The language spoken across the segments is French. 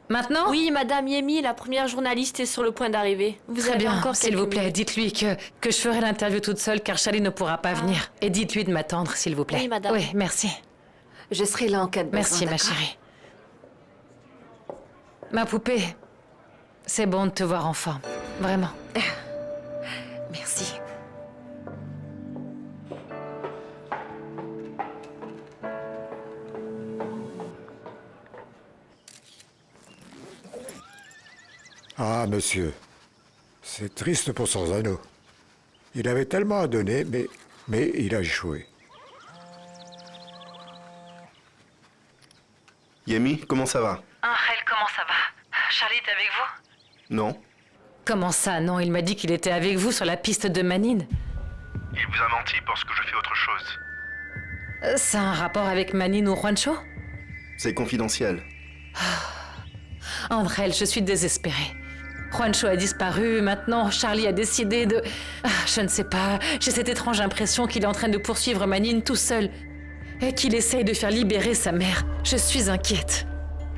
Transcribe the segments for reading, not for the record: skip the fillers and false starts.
Maintenant? Oui, Madame Yemi, la première journaliste est sur le point d'arriver. Vous Très avez bien, encore s'il quelques vous plaît, minutes. dites-lui que je ferai l'interview toute seule car Charlie ne pourra pas venir. Et dites-lui de m'attendre, s'il vous plaît. Oui, madame. Oui, merci. Je serai là en cas de besoin, Merci, ma d'accord? chérie. Ma poupée, c'est bon de te voir en forme. Vraiment. Merci. Ah, monsieur, c'est triste pour Sorzano. Il avait tellement à donner, mais il a échoué. Yemi, comment ça va? Angel, comment ça va? Charlie est avec vous? Non. Comment ça, non? Il m'a dit qu'il était avec vous sur la piste de Manine. Il vous a menti parce que je fais autre chose. Ça a un rapport avec Manine ou Juancho? C'est confidentiel. Angel, je suis désespérée. Juancho a disparu, maintenant Charlie a décidé de... je ne sais pas, j'ai cette étrange impression qu'il est en train de poursuivre Manine tout seul. Et qu'il essaye de faire libérer sa mère. Je suis inquiète.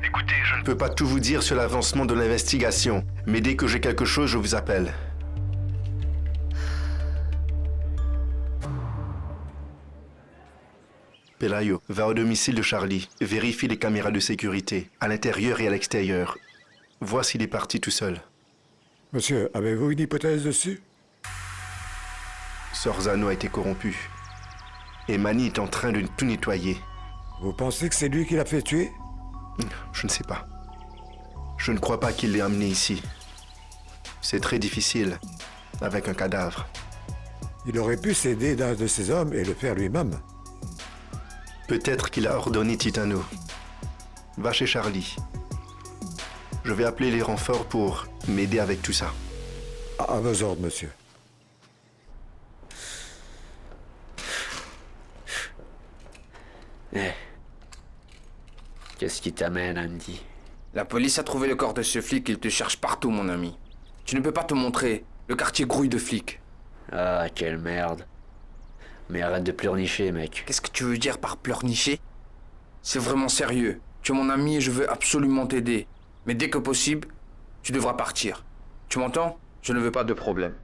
Écoutez, je ne peux pas tout vous dire sur l'avancement de l'investigation, mais dès que j'ai quelque chose, je vous appelle. Pelayo, va au domicile de Charlie. Vérifie les caméras de sécurité, à l'intérieur et à l'extérieur. Vois s'il est parti tout seul. Monsieur, avez-vous une hypothèse dessus? Sorzano a été corrompu. Et Mani est en train de tout nettoyer. Vous pensez que c'est lui qui l'a fait tuer? Je ne sais pas. Je ne crois pas qu'il l'ait amené ici. C'est très difficile, avec un cadavre. Il aurait pu s'aider d'un de ses hommes et le faire lui-même. Peut-être qu'il a ordonné Titano. Va chez Charlie. Je vais appeler les renforts pour m'aider avec tout ça. À vos ordres, monsieur. Qu'est-ce qui t'amène, Andy? La police a trouvé le corps de ce flic, il te cherche partout, mon ami. Tu ne peux pas te montrer, le quartier grouille de flics. Ah, quelle merde. Mais arrête de pleurnicher, mec. Qu'est-ce que tu veux dire par pleurnicher? C'est vraiment sérieux. Tu es mon ami et je veux absolument t'aider. Mais dès que possible, tu devras partir. Tu m'entends? Je ne veux pas de problème.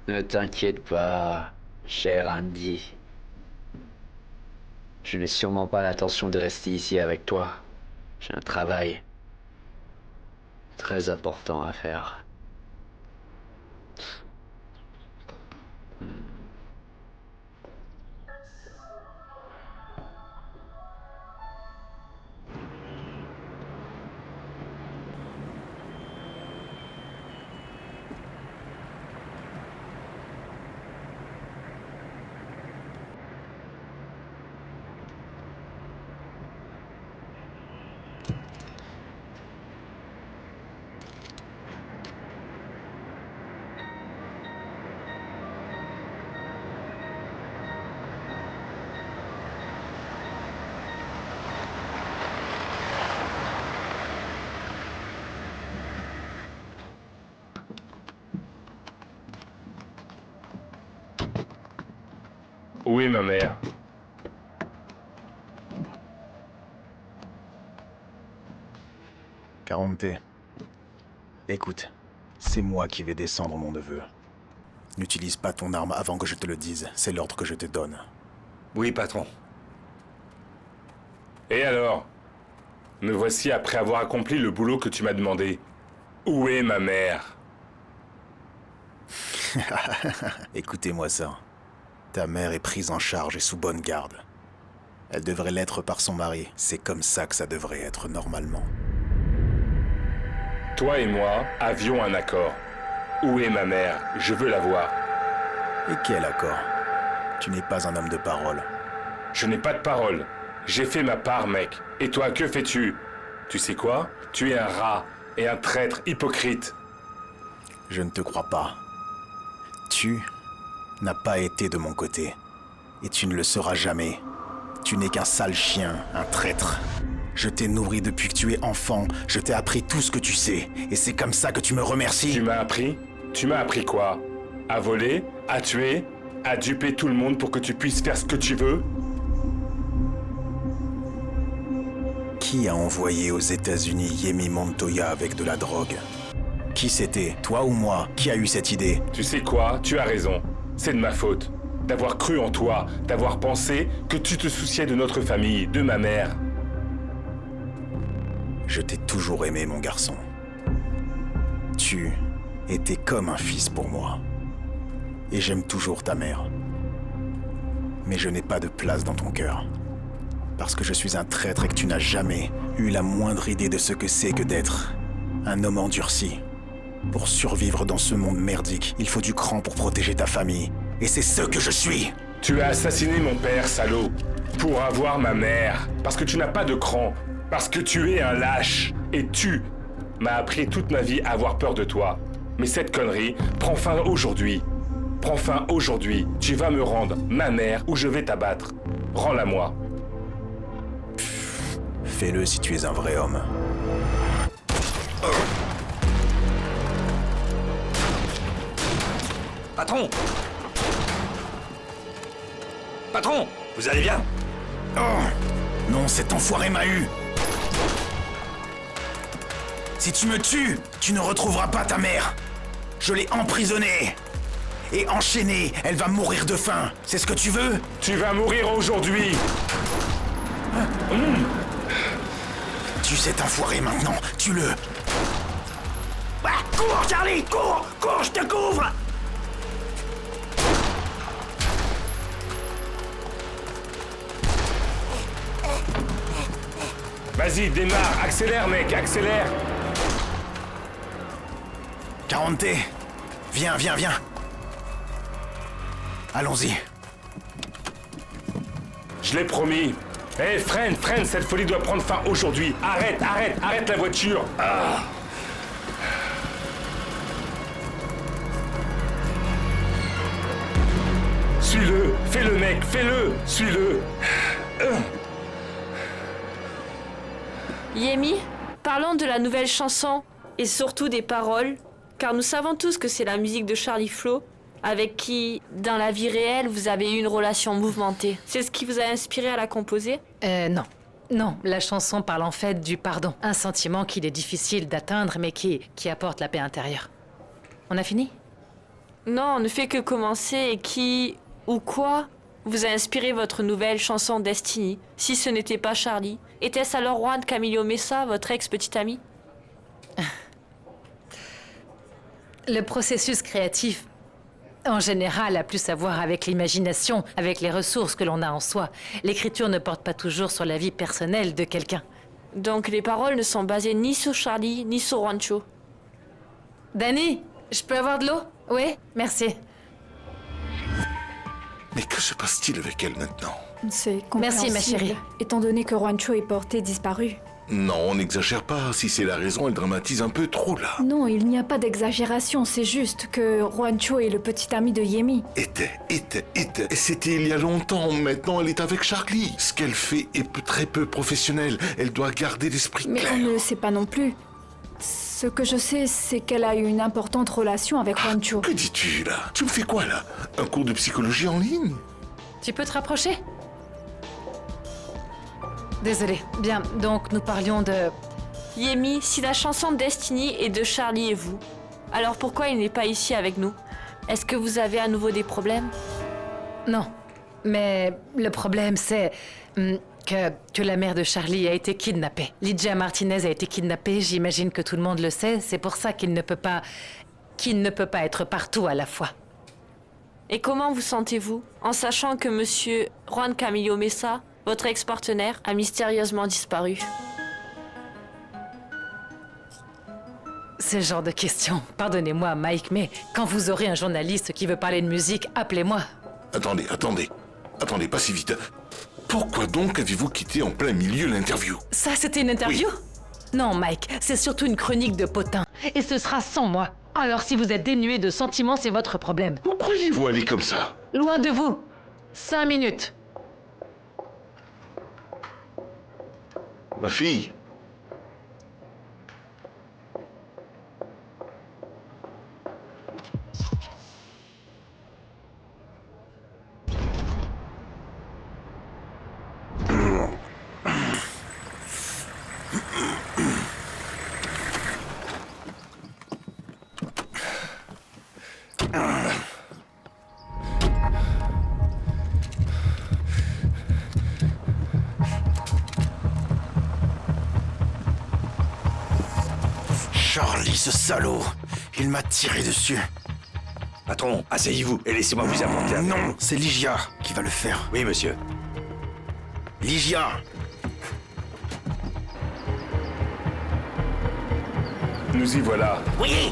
Ne t'inquiète pas, cher Andy. Je n'ai sûrement pas l'intention de rester ici avec toi. J'ai un travail très important à faire. Où est ma mère? Caronte, écoute, c'est moi qui vais descendre mon neveu. N'utilise pas ton arme avant que je te le dise, c'est l'ordre que je te donne. Oui, patron. Et alors? Me voici après avoir accompli le boulot que tu m'as demandé. Où est ma mère? Écoutez-moi ça. Ta mère est prise en charge et sous bonne garde. Elle devrait l'être par son mari. C'est comme ça que ça devrait être normalement. Toi et moi avions un accord. Où est ma mère? Je veux la voir. Et quel accord? Tu n'es pas un homme de parole. Je n'ai pas de parole. J'ai fait ma part, mec. Et toi, que fais-tu? Tu sais quoi? Tu es un rat et un traître hypocrite. Je ne te crois pas. Tu n'as pas été de mon côté. Et tu ne le seras jamais. Tu n'es qu'un sale chien, un traître. Je t'ai nourri depuis que tu es enfant. Je t'ai appris tout ce que tu sais. Et c'est comme ça que tu me remercies. Tu m'as appris? Tu m'as appris quoi? À voler? À tuer? À duper tout le monde pour que tu puisses faire ce que tu veux? Qui a envoyé aux États-Unis Yemi Montoya avec de la drogue? Qui c'était? Toi ou moi? Qui a eu cette idée? Tu sais quoi? Tu as raison. C'est de ma faute. D'avoir cru en toi, d'avoir pensé que tu te souciais de notre famille, de ma mère. Je t'ai toujours aimé, mon garçon. Tu étais comme un fils pour moi. Et j'aime toujours ta mère. Mais je n'ai pas de place dans ton cœur. Parce que je suis un traître et que tu n'as jamais eu la moindre idée de ce que c'est que d'être un homme endurci. Pour survivre dans ce monde merdique, il faut du cran pour protéger ta famille. Et c'est ce que je suis. Tu as assassiné mon père, salaud. Pour avoir ma mère. Parce que tu n'as pas de cran. Parce que tu es un lâche. Et tu m'as appris toute ma vie à avoir peur de toi. Mais cette connerie prend fin aujourd'hui. Prends fin aujourd'hui. Tu vas me rendre ma mère ou je vais t'abattre. Rends-la-moi. Fais-le si tu es un vrai homme. Patron! Patron! Vous allez bien? Oh! Non, cet enfoiré m'a eu! Si tu me tues, tu ne retrouveras pas ta mère! Je l'ai emprisonnée! Et enchaînée, elle va mourir de faim! C'est ce que tu veux? Tu vas mourir aujourd'hui! Tue cet enfoiré maintenant, tue-le! Ah, cours, Charlie! Cours! Cours, je te couvre! Vas-y, démarre, accélère mec, accélère. 40T, viens. Allons-y. Je l'ai promis. Hé, freine, cette folie doit prendre fin aujourd'hui. Arrête la voiture. Ah. Suis-le, fais-le mec, fais-le, suis-le. Yemi, parlons de la nouvelle chanson et surtout des paroles, car nous savons tous que c'est la musique de Charlie Flo, avec qui, dans la vie réelle, vous avez eu une relation mouvementée. C'est ce qui vous a inspiré à la composer? Non, la chanson parle en fait du pardon. Un sentiment qu'il est difficile d'atteindre, mais qui apporte la paix intérieure. On a fini? Non, on ne fait que commencer et qui, ou quoi, vous a inspiré votre nouvelle chanson Destiny, si ce n'était pas Charlie? Était-ce alors Juan Camilo Mesa, votre ex-petite amie? Le processus créatif, en général, a plus à voir avec l'imagination, avec les ressources que l'on a en soi. L'écriture ne porte pas toujours sur la vie personnelle de quelqu'un. Donc les paroles ne sont basées ni sur Charlie, ni sur Juancho. Danny, je peux avoir de l'eau? Oui, merci. Mais que se passe-t-il avec elle maintenant? C'est compréhensible. Merci, ma chérie. Étant donné que Juancho est porté disparu. Non, on n'exagère pas. Si c'est la raison, elle dramatise un peu trop, là. Non, il n'y a pas d'exagération. C'est juste que Juancho est le petit ami de Yemi. Était. Et c'était il y a longtemps. Maintenant, elle est avec Charlie. Ce qu'elle fait est très peu professionnel. Elle doit garder l'esprit Mais clair. on ne le sait pas non plus. Ce que je sais, c'est qu'elle a eu une importante relation avec Juancho. Que dis-tu, là? Tu me fais quoi, là? Un cours de psychologie en ligne? Tu peux te rapprocher? Désolée. Bien, donc nous parlions de... Yemi, si la chanson Destiny est de Charlie et vous, alors pourquoi il n'est pas ici avec nous? Est-ce que vous avez à nouveau des problèmes? Non. Mais le problème, c'est que la mère de Charlie a été kidnappée. Lydia Martinez a été kidnappée, j'imagine que tout le monde le sait. C'est pour ça qu'il ne peut pas être partout à la fois. Et comment vous sentez-vous en sachant que monsieur Juan Camilo Mesa, votre ex-partenaire, a mystérieusement disparu? Ce genre de questions. Pardonnez-moi, Mike, mais quand vous aurez un journaliste qui veut parler de musique, appelez-moi. Attendez, pas si vite. Pourquoi donc avez-vous quitté en plein milieu l'interview? Ça, c'était une interview? Oui. Non, Mike, c'est surtout une chronique de potin. Et ce sera sans moi. Alors si vous êtes dénué de sentiments, c'est votre problème. Où croyez-vous aller comme ça? Loin de vous. 5 minutes. Ma fille. Charlie, ce salaud. Il m'a tiré dessus. Patron, asseyez-vous et laissez-moi vous apporter un... Non, c'est Ligia qui va le faire. Oui, monsieur. Ligia! Nous y voilà. Oui.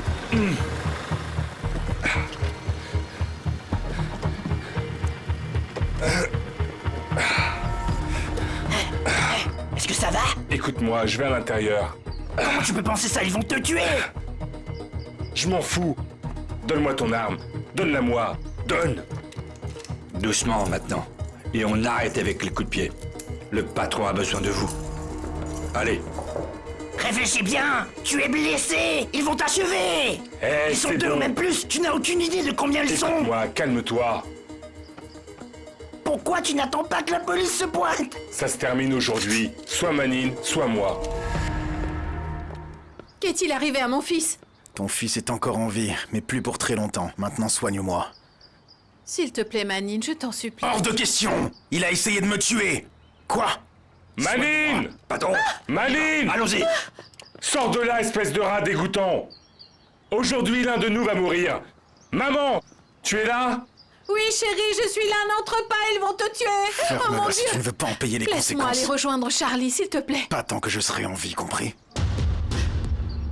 Est-ce que ça va? Écoute-moi, je vais à l'intérieur. Comment tu peux penser ça? Ils vont te tuer! Je m'en fous. Donne-moi ton arme. Donne-la-moi. Donne. Doucement maintenant. Et on arrête avec les coups de pied. Le patron a besoin de vous. Allez. Réfléchis bien! Tu es blessé! Ils vont t'achever! Eh, Ils sont c'est deux bon. ou même plus! Tu n'as aucune idée de combien ils sont! Écoute-moi, calme-toi. Pourquoi tu n'attends pas que la police se pointe? Ça se termine aujourd'hui. Soit Manine, soit moi. Qu'est-il arrivé à mon fils? Ton fils est encore en vie, mais plus pour très longtemps. Maintenant, soigne-moi. S'il te plaît, Manine, je t'en supplie. Hors de question! Il a essayé de me tuer! Quoi? Manine! Patron! Manine! Allons-y! Sors de là, espèce de rat dégoûtant! Aujourd'hui, l'un de nous va mourir. Maman! Tu es là? Oui, chérie, je suis là, n'entre pas, ils vont te tuer! Oh mon Ferme-la si Dieu! tu ne veux pas en payer les Laisse-moi aller conséquences. rejoindre Charlie, s'il te plaît. Pas tant que je serai en vie, compris?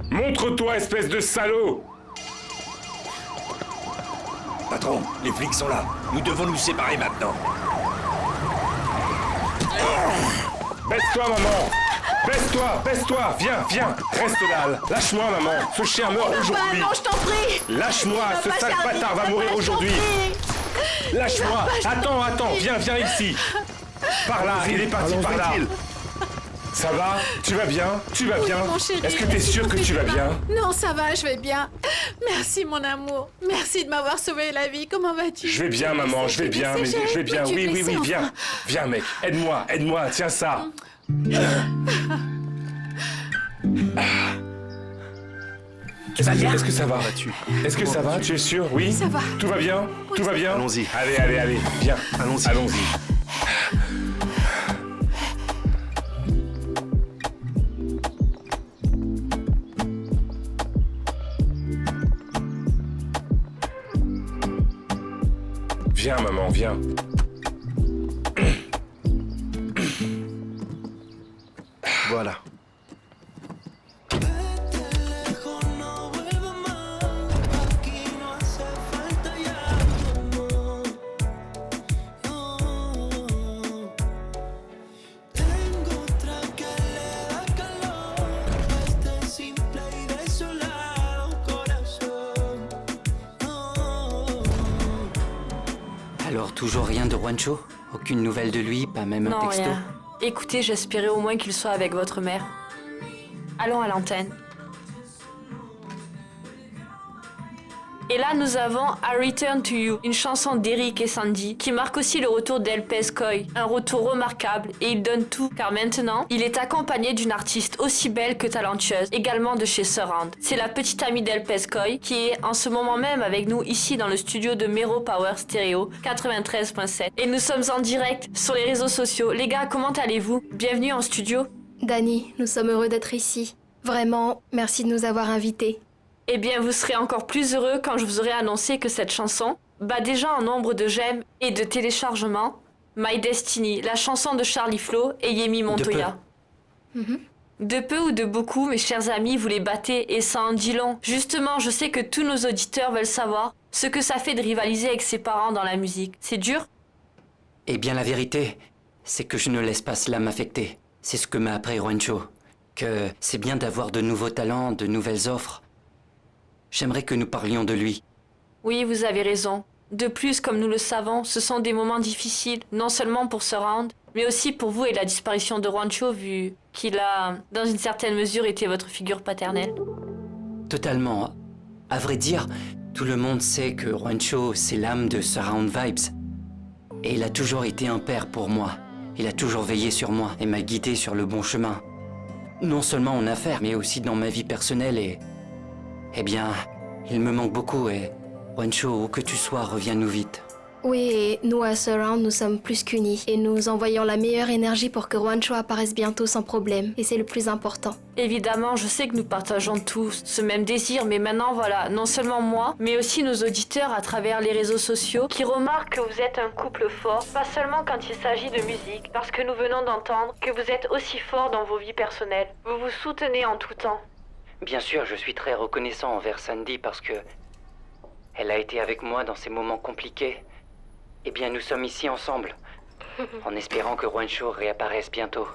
Montre-toi, espèce de salaud! Patron, les flics sont là. Nous devons nous séparer maintenant. Baisse-toi, maman! Baisse-toi, baisse-toi! Viens, viens! Reste là! Lâche-moi, maman! Ce chien meurt aujourd'hui! Non, je t'en prie! Lâche-moi! Ce Papa, sale Charlie, bâtard va papa, mourir je t'en aujourd'hui! prie. Lâche-moi! Papa, Attends, viens ici! Par là, il est parti par là! Ça va? Tu vas bien? Tu vas bien? Mon chéri, Est-ce que t'es sûr que tu vas bien? Non, ça va, je vais bien. Merci, mon amour. Merci de m'avoir sauvé la vie. Comment vas-tu? Je vais bien, maman, je vais bien, mais je vais bien. Oui, viens. Viens, mec, aide-moi, tiens ça. Tu vas bien? Est-ce que ça va? Est-ce que ça va? Tu es sûr? Oui? Ça va. Tout va bien? Tout va bien? Allons-y. Allez, viens. Allons-y. Viens, maman, viens. Voilà. Alors, toujours rien de Juancho? Aucune nouvelle de lui, pas même un Non, texto? rien. Écoutez, j'espérais au moins qu'il soit avec votre mère. Allons à l'antenne. Et là, nous avons I Return to You, une chanson d'Eric et Sandy, qui marque aussi le retour d'El Pescoy. Un retour remarquable, et il donne tout, car maintenant, il est accompagné d'une artiste aussi belle que talentueuse, également de chez Surround. C'est la petite amie d'El Pescoy, qui est en ce moment même avec nous ici dans le studio de Mero Power Stereo 93.7. Et nous sommes en direct sur les réseaux sociaux. Les gars, comment allez-vous? Bienvenue en studio. Dani, nous sommes heureux d'être ici. Vraiment, merci de nous avoir invités. Eh bien, vous serez encore plus heureux quand je vous aurai annoncé que cette chanson bat déjà en nombre de j'aime et de téléchargements My Destiny, la chanson de Charlie Flo et Yemi Montoya. De peu ou de beaucoup, mes chers amis, vous les battez et ça en dit long. Justement, je sais que tous nos auditeurs veulent savoir ce que ça fait de rivaliser avec ses parents dans la musique. C'est dur? Eh bien, la vérité, c'est que je ne laisse pas cela m'affecter. C'est ce que m'a appris Juancho. Que c'est bien d'avoir de nouveaux talents, de nouvelles offres. J'aimerais que nous parlions de lui. Oui, vous avez raison. De plus, comme nous le savons, ce sont des moments difficiles, non seulement pour Surround, mais aussi pour vous et la disparition de Juancho, vu qu'il a, dans une certaine mesure, été votre figure paternelle. Totalement. À vrai dire, tout le monde sait que Juancho, c'est l'âme de Surround Vibes. Et il a toujours été un père pour moi. Il a toujours veillé sur moi et m'a guidé sur le bon chemin. Non seulement en affaires, mais aussi dans ma vie personnelle et... Eh bien, il me manque beaucoup et... Juancho, où que tu sois, reviens-nous vite. Oui, et nous à Surround, nous sommes plus qu'unis. Et nous envoyons la meilleure énergie pour que Juancho apparaisse bientôt sans problème. Et c'est le plus important. Évidemment, je sais que nous partageons tous ce même désir, mais maintenant voilà, non seulement moi, mais aussi nos auditeurs à travers les réseaux sociaux qui remarquent que vous êtes un couple fort, pas seulement quand il s'agit de musique, parce que nous venons d'entendre que vous êtes aussi fort dans vos vies personnelles. Vous vous soutenez en tout temps. Bien sûr, je suis très reconnaissant envers Sandy parce que elle a été avec moi dans ces moments compliqués. Eh bien, nous sommes ici ensemble, en espérant que Juancho réapparaisse bientôt.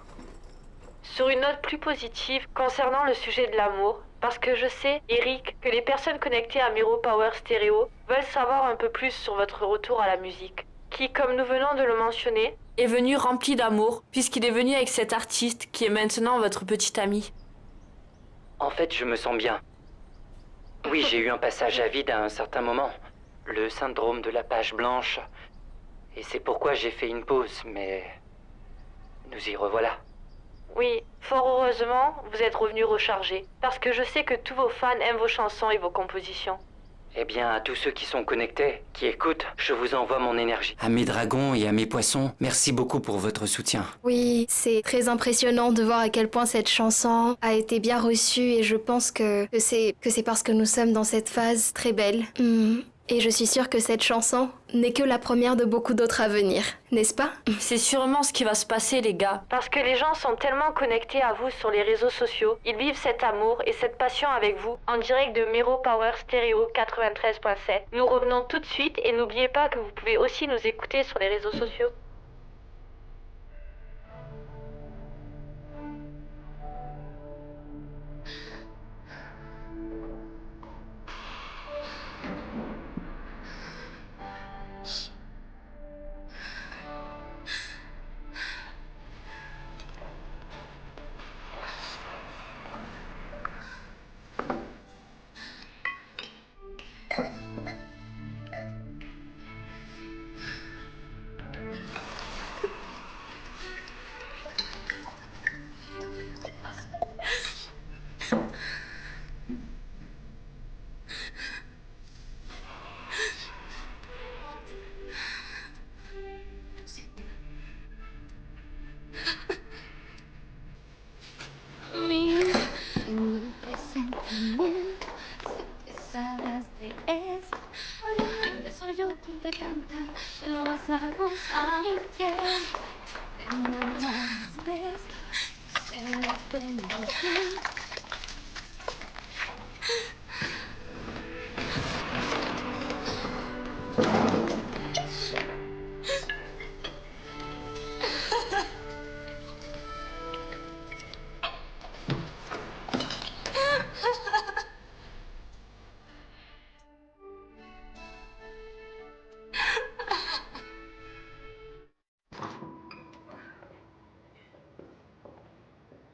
Sur une note plus positive concernant le sujet de l'amour, parce que je sais, Eric, que les personnes connectées à Miro Power Stereo veulent savoir un peu plus sur votre retour à la musique, qui, comme nous venons de le mentionner, est venu rempli d'amour, puisqu'il est venu avec cet artiste qui est maintenant votre petit ami. En fait, je me sens bien. Oui, j'ai eu un passage à vide à un certain moment, le syndrome de la page blanche, et c'est pourquoi j'ai fait une pause, mais nous y revoilà. Oui, fort heureusement, vous êtes revenu rechargé, parce que je sais que tous vos fans aiment vos chansons et vos compositions. Eh bien, à tous ceux qui sont connectés, qui écoutent, je vous envoie mon énergie. À mes dragons et à mes poissons, merci beaucoup pour votre soutien. Oui, c'est très impressionnant de voir à quel point cette chanson a été bien reçue et je pense que c'est parce que nous sommes dans cette phase très belle. Et je suis sûre que cette chanson n'est que la première de beaucoup d'autres à venir, n'est-ce pas? C'est sûrement ce qui va se passer, les gars. Parce que les gens sont tellement connectés à vous sur les réseaux sociaux. Ils vivent cet amour et cette passion avec vous en direct de Miro Power Stereo 93.7. Nous revenons tout de suite et n'oubliez pas que vous pouvez aussi nous écouter sur les réseaux sociaux.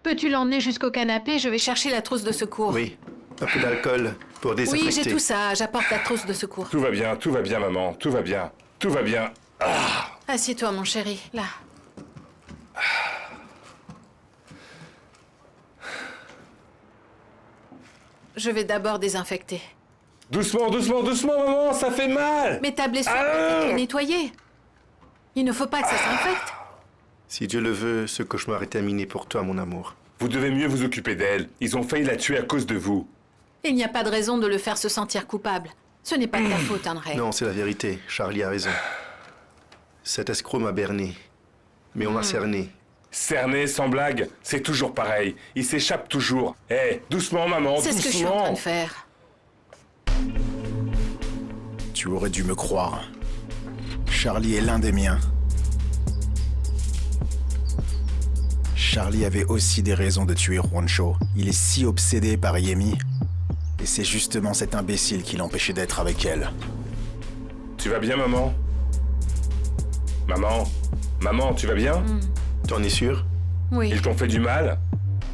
Peux-tu l'emmener jusqu'au canapé? Je vais chercher la trousse de secours. Oui, un peu d'alcool pour désinfecter. Oui, j'ai tout ça. J'apporte la trousse de secours. Tout va bien, maman. Tout va bien. Tout va bien. Ah. Assieds-toi, mon chéri. Là. Je vais d'abord désinfecter. Doucement, doucement, doucement, maman, ça fait mal. Mais ta blessure peut être nettoyée. Il ne faut pas que ça s'infecte. Si Dieu le veut, ce cauchemar est terminé pour toi, mon amour. Vous devez mieux vous occuper d'elle. Ils ont failli la tuer à cause de vous. Il n'y a pas de raison de le faire se sentir coupable. Ce n'est pas de ta faute, André. Non, c'est la vérité. Charlie a raison. Cet escroc m'a berné. Mais on m'a cerné. Cerné, sans blague, c'est toujours pareil. Il s'échappe toujours. Doucement, maman, doucement. C'est ce que je suis en train de faire. Tu aurais dû me croire. Charlie est l'un des miens. Charlie avait aussi des raisons de tuer Juancho. Il est si obsédé par Yemi. Et c'est justement cet imbécile qui l'empêchait d'être avec elle. Tu vas bien, maman? Maman, tu vas bien? T'en es sûr? Oui. Ils t'ont fait du mal?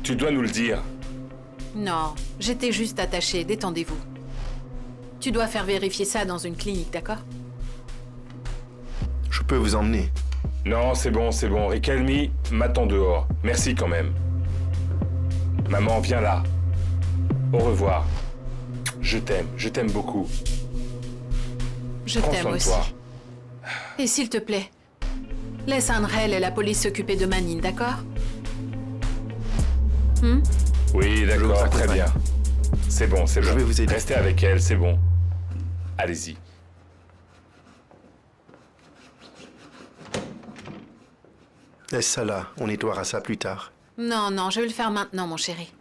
Tu dois nous le dire. Non, j'étais juste attachée. Détendez-vous. Tu dois faire vérifier ça dans une clinique, d'accord? Je peux vous emmener. Non, c'est bon. Riquelme m'attend dehors. Merci quand même. Maman, viens là. Au revoir. Je t'aime beaucoup. Je Prends t'aime soin de aussi. toi. Et s'il te plaît, laisse Andrel et la police s'occuper de Manine, d'accord? Oui, d'accord, très bien. C'est bon, c'est bon. Je vais vous aider. Restez avec elle, c'est bon. Allez-y. Laisse ça là, on nettoiera ça plus tard. Non, non, je vais le faire maintenant, mon chéri.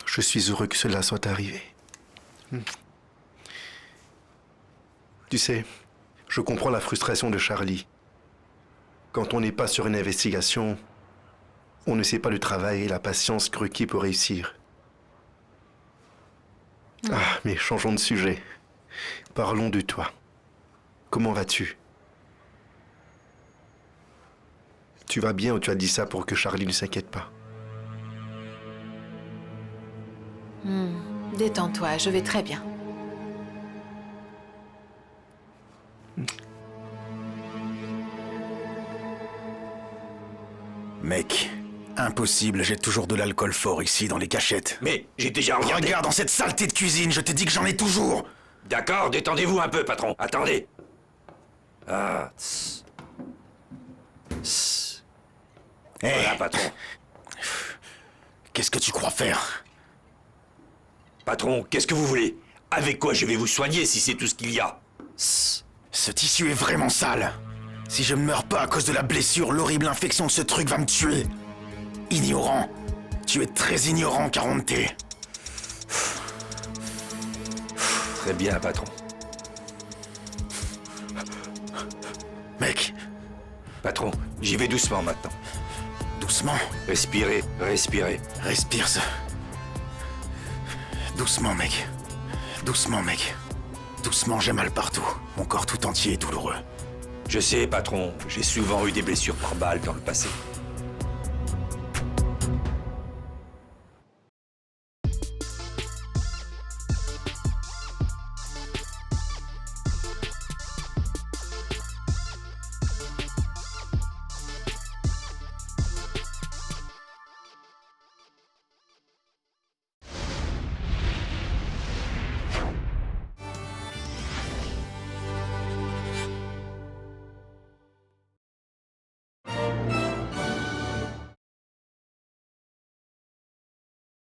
Je suis heureux que cela soit arrivé. Tu sais, je comprends la frustration de Charlie. Quand on n'est pas sur une investigation, on ne sait pas le travail et la patience requis pour réussir. Ah, mais changeons de sujet. Parlons de toi. Comment vas-tu? Tu vas bien ou tu as dit ça pour que Charlie ne s'inquiète pas? Détends-toi, je vais très bien. Mec, impossible, j'ai toujours de l'alcool fort ici dans les cachettes. Mais j'ai déjà regardé. Regarde dans cette saleté de cuisine, je te dis que j'en ai toujours. D'accord, détendez-vous un peu, patron. Attendez. Ah. Tss. Tss. Voilà, patron. Qu'est-ce que tu crois faire? Patron, qu'est-ce que vous voulez? Avec quoi je vais vous soigner si c'est tout ce qu'il y a? Ce tissu est vraiment sale. Si je ne meurs pas à cause de la blessure, l'horrible infection de ce truc va me tuer. Ignorant. Tu es très ignorant, Caronte. Très bien, patron. Mec. Patron, j'y vais doucement maintenant. Doucement? Respirez, respirez. Respire ça. Doucement, mec. Doucement, mec. Doucement, j'ai mal partout. Mon corps tout entier est douloureux. Je sais, patron, j'ai souvent eu des blessures par balle dans le passé.